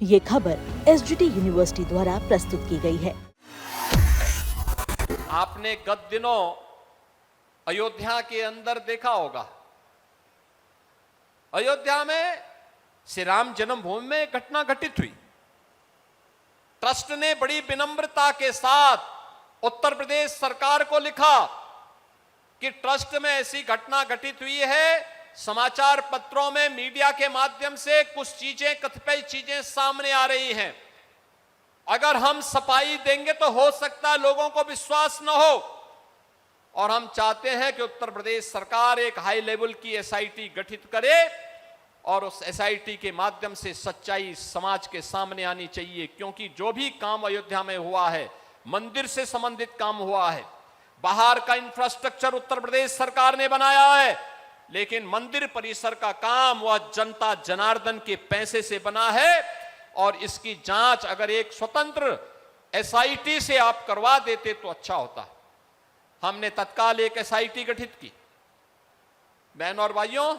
ये खबर SGT university द्वारा प्रस्तुत की गई है। आपने गत दिनों अयोध्या के अंदर देखा होगा, अयोध्या में श्री राम जन्मभूमि में घटना घटित हुई। ट्रस्ट ने बड़ी विनम्रता के साथ उत्तर प्रदेश सरकार को लिखा कि ट्रस्ट में ऐसी घटना घटित हुई है, समाचार पत्रों में मीडिया के माध्यम से कुछ चीजें, कतिपय चीजें सामने आ रही हैं। अगर हम सफाई देंगे तो हो सकता है लोगों को विश्वास न हो, और हम चाहते हैं कि उत्तर प्रदेश सरकार एक हाई लेवल की एसआईटी गठित करे और उस एसआईटी के माध्यम से सच्चाई समाज के सामने आनी चाहिए। क्योंकि जो भी काम अयोध्या में हुआ है, मंदिर से संबंधित काम हुआ है, बाहर का इंफ्रास्ट्रक्चर उत्तर प्रदेश सरकार ने बनाया है, लेकिन मंदिर परिसर का काम वह जनता जनार्दन के पैसे से बना है, और इसकी जांच अगर एक स्वतंत्र एसआईटी से आप करवा देते तो अच्छा होता। हमने तत्काल एक एसआईटी गठित की। बहनों और भाइयों,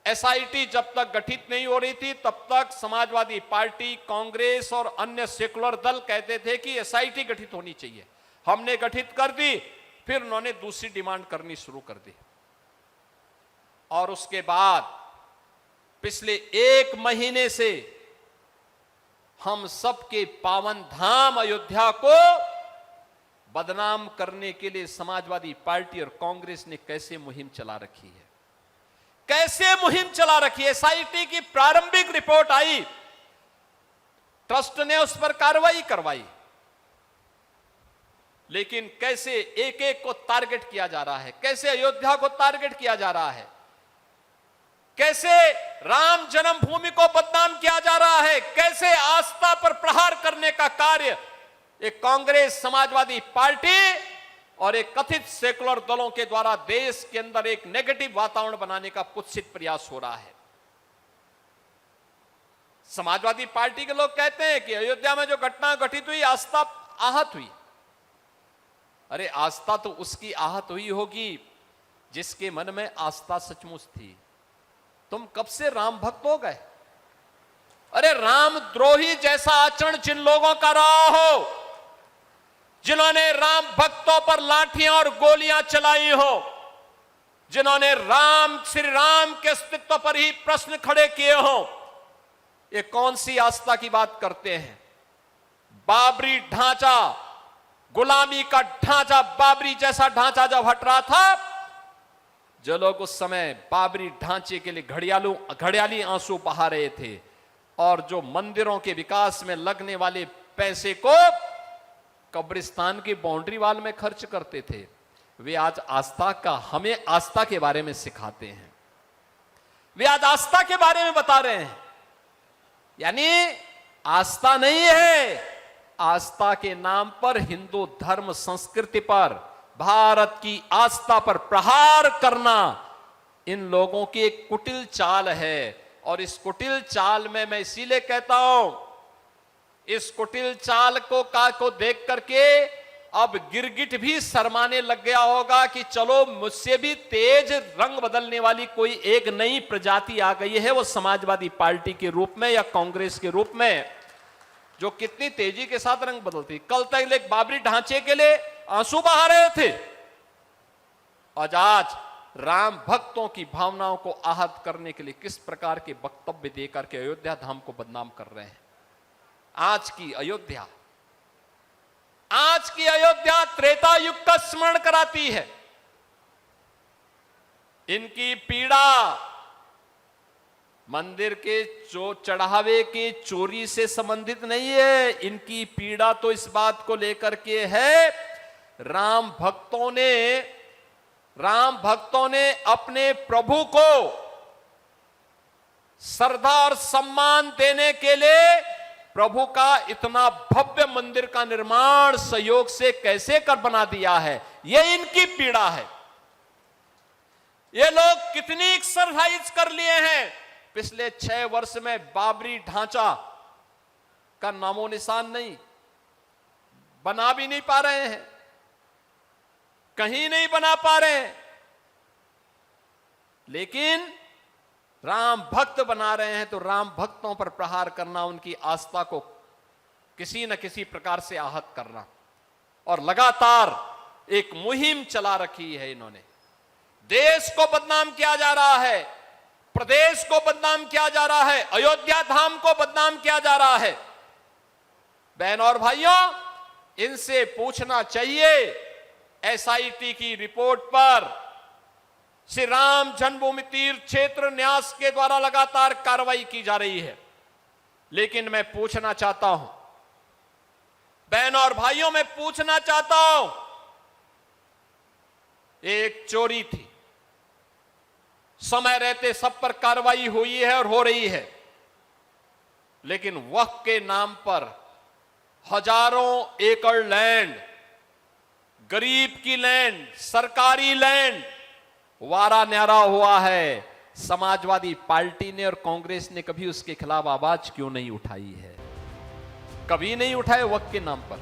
एसआईटी जब तक गठित नहीं हो रही थी तब तक समाजवादी पार्टी, कांग्रेस और अन्य सेकुलर दल कहते थे कि एसआईटी गठित होनी चाहिए। हमने गठित कर दी, फिर उन्होंने दूसरी डिमांड करनी शुरू कर दी, और उसके बाद पिछले एक महीने से हम सबके पावन धाम अयोध्या को बदनाम करने के लिए समाजवादी पार्टी और कांग्रेस ने कैसे मुहिम चला रखी है, कैसे मुहिम चला रखी है। एसआईटी की प्रारंभिक रिपोर्ट आई, ट्रस्ट ने उस पर कार्रवाई करवाई, लेकिन कैसे एक एक को टारगेट किया जा रहा है, कैसे अयोध्या को टारगेट किया जा रहा है, कैसे राम जन्मभूमि को बदनाम किया जा रहा है, कैसे आस्था पर प्रहार करने का कार्य एक कांग्रेस, समाजवादी पार्टी और एक कथित सेकुलर दलों के द्वारा देश के अंदर एक नेगेटिव वातावरण बनाने का कुत्सित प्रयास हो रहा है। समाजवादी पार्टी के लोग कहते हैं कि अयोध्या में जो घटना घटित हुई, आस्था आहत हुई। अरे आस्था तो उसकी आहत हुई होगी जिसके मन में आस्था सचमुच थी। तुम कब से राम भक्त हो गए? अरे राम द्रोही जैसा आचरण जिन लोगों का रहा हो, जिन्होंने राम भक्तों पर लाठियां और गोलियां चलाई हो, जिन्होंने श्री राम के अस्तित्व पर ही प्रश्न खड़े किए हो, ये कौन सी आस्था की बात करते हैं? बाबरी ढांचा, गुलामी का ढांचा, बाबरी जैसा ढांचा जब हट रहा था, जो लोग उस समय बाबरी ढांचे के लिए घड़ियाली आंसू बहा रहे थे और जो मंदिरों के विकास में लगने वाले पैसे को कब्रिस्तान की बाउंड्री वाल में खर्च करते थे, वे आज हमें आस्था के बारे में सिखाते हैं। वे आज आस्था के बारे में बता रहे हैं। यानी आस्था नहीं है, आस्था के नाम पर हिंदू धर्म संस्कृति पर, भारत की आस्था पर प्रहार करना इन लोगों की एक कुटिल चाल है। और इस कुटिल चाल में मैं इसीलिए कहता हूं, इस कुटिल चाल को देख करके अब गिरगिट भी शर्माने लग गया होगा कि चलो मुझसे भी तेज रंग बदलने वाली कोई एक नई प्रजाति आ गई है, वो समाजवादी पार्टी के रूप में या कांग्रेस के रूप में, जो कितनी तेजी के साथ रंग बदलती। कल तक एक बाबरी ढांचे के लिए आंसू बहा रहे थे, और आज राम भक्तों की भावनाओं को आहत करने के लिए किस प्रकार के वक्तव्य देकर के अयोध्या धाम को बदनाम कर रहे हैं। आज की अयोध्या त्रेता युग का स्मरण कराती है। इनकी पीड़ा मंदिर के चढ़ावे के चोरी से संबंधित नहीं है। इनकी पीड़ा तो इस बात को लेकर के है, राम भक्तों ने अपने प्रभु को श्रद्धा और सम्मान देने के लिए प्रभु का इतना भव्य मंदिर का निर्माण सहयोग से कैसे कर बना दिया है, यह इनकी पीड़ा है। ये लोग कितनी एक्सरसाइज कर लिए हैं पिछले 6 वर्ष में, बाबरी ढांचा का नामो निशान नहीं, बना भी नहीं पा रहे हैं, कहीं नहीं बना पा रहे हैं। लेकिन राम भक्त बना रहे हैं, तो राम भक्तों पर प्रहार करना, उनकी आस्था को किसी न किसी प्रकार से आहत करना, और लगातार एक मुहिम चला रखी है इन्होंने। देश को बदनाम किया जा रहा है, प्रदेश को बदनाम किया जा रहा है, अयोध्या धाम को बदनाम किया जा रहा है। बहन और भाइयों, इनसे पूछना चाहिए, एसआईटी की रिपोर्ट पर श्री राम जन्मभूमि तीर्थ क्षेत्र न्यास के द्वारा लगातार कार्रवाई की जा रही है, लेकिन मैं पूछना चाहता हूं, बहन और भाइयों, मैं पूछना चाहता हूं, एक चोरी थी, समय रहते सब पर कार्रवाई हुई है और हो रही है, लेकिन वक्फ के नाम पर हजारों एकड़ लैंड, गरीब की लैंड, सरकारी लैंड वारा न्यारा हुआ है। समाजवादी पार्टी ने और कांग्रेस ने कभी उसके खिलाफ आवाज क्यों नहीं उठाई है? कभी नहीं उठाए वक्फ के नाम पर।